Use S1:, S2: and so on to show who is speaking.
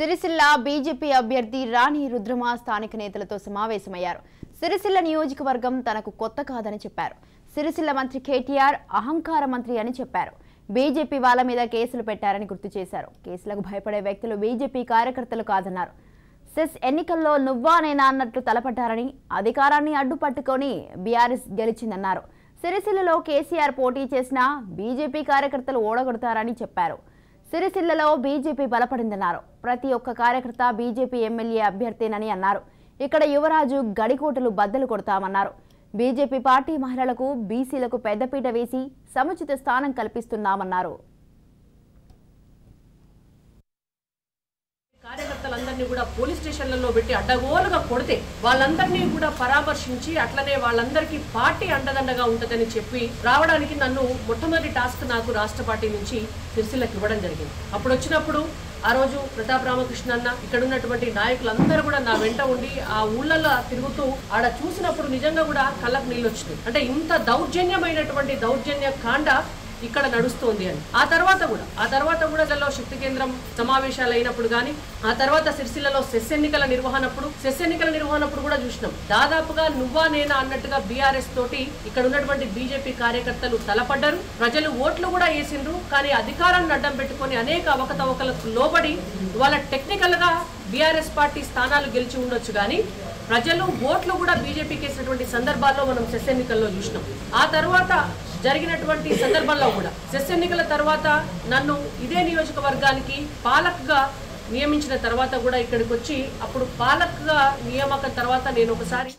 S1: Sircilla BJP అభ్యర్థి రాణి రుద్రమ స్థానిక నేతలతో సమావేశమయ్యారు. సిరిసిల్ల నియోజకవర్గం తనకు కొత్త కాదని చెప్పారు. సిరిసిల్ల మంత్రి కేటీఆర్ అహంకార మంత్రి అని చెప్పారు. బీజేపీ వాళ్ళ మీద కేసులు పెట్టారని గుర్తు చేశారు. కేసులకు భయపడే వ్యక్తులు బీజేపీ కార్యకర్తలు కాదన్నారు. సెస్ ఎన్నికల్లో నువ్వా నేనా అన్నట్లు తలపడ్డారని, అధికారాన్ని అడ్డుపట్టుకొని బీఆర్ఎస్ గెలిచిందన్నారు. సిరిసిల్లలో కేసీఆర్ పోటీ చేసినా బీజేపీ కార్యకర్తలు ఓడగొడతారని చెప్పారు. సిరిసిల్లలో బీజేపీ బలపడిందన్నారు. ప్రతి ఒక్క కార్యకర్త బీజేపీ ఎమ్మెల్యే అభ్యర్థినని అన్నారు. ఇక్కడ యువరాజు గడికోటలు బద్దలు కొడతామన్నారు. బీజేపీ పార్టీ మహిళలకు, బీసీలకు పెద్దపీట వేసి సముచిత స్థానం కల్పిస్తున్నామన్నారు.
S2: కార్యకర్తలందరినీ కూడా పోలీస్ స్టేషన్లలో పెట్టి అడ్డగోలుగా కొడితే వాళ్ళందరినీ కూడా పరామర్శించి అట్లనే వాళ్ళందరికీ పార్టీ అండదండగా ఉంటుందని చెప్పి రావడానికి నన్ను మొట్టమొదటి టాస్క్ నాకు రాష్ట్ర పార్టీ నుంచి సిరిసిల్లకు ఇవ్వడం జరిగింది. అప్పుడు వచ్చినప్పుడు ఆ రోజు ప్రతాప్ రామకృష్ణ అన్న ఇక్కడ ఉన్నటువంటి నాయకులందరూ కూడా నా వెంట ఉండి ఆ ఊళ్ళల్లో తిరుగుతూ ఆడ చూసినప్పుడు నిజంగా కూడా కళ్ళకు నీళ్ళు వచ్చినాయి. అంటే ఇంత దౌర్జన్యమైనటువంటి దౌర్జన్య కాండ ఇక్కడ నడుస్తోంది అని. ఆ తర్వాత కూడా శక్తి కేంద్రం సమావేశాలు అయినప్పుడు కానీ, ఆ తర్వాత సిరిసిల్లలో సెస్ ఎన్నికల నిర్వహణప్పుడు కూడా చూసినాం. దాదాపుగా నువ్వా నేనా అన్నట్టుగా బీఆర్ఎస్ తోటి ఇక్కడ ఉన్నటువంటి బీజేపీ కార్యకర్తలు తలపడ్డారు. ప్రజలు ఓట్లు కూడా వేసిండ్రు. కానీ అధికారాన్ని అడ్డం పెట్టుకొని అనేక అవకతవకలకు లోబడి వాళ్ళ టెక్నికల్ గా బీఆర్ఎస్ పార్టీ స్థానాలు గెలిచి ఉండొచ్చు, కానీ ప్రజలు ఓట్లు కూడా బీజేపీకి వేసినటువంటి సందర్భాల్లో మనం సెస్ ఎన్నికల్లో చూసినాం. ఆ తర్వాత జరిగినటువంటి సందర్భంలో కూడా సెస్ ఎన్నికల తర్వాత నన్ను ఇదే నియోజకవర్గానికి పాలక్గా నియమించిన తర్వాత కూడా ఇక్కడికి వచ్చి అప్పుడు పాలక్గా నియామకం తర్వాత నేను ఒకసారి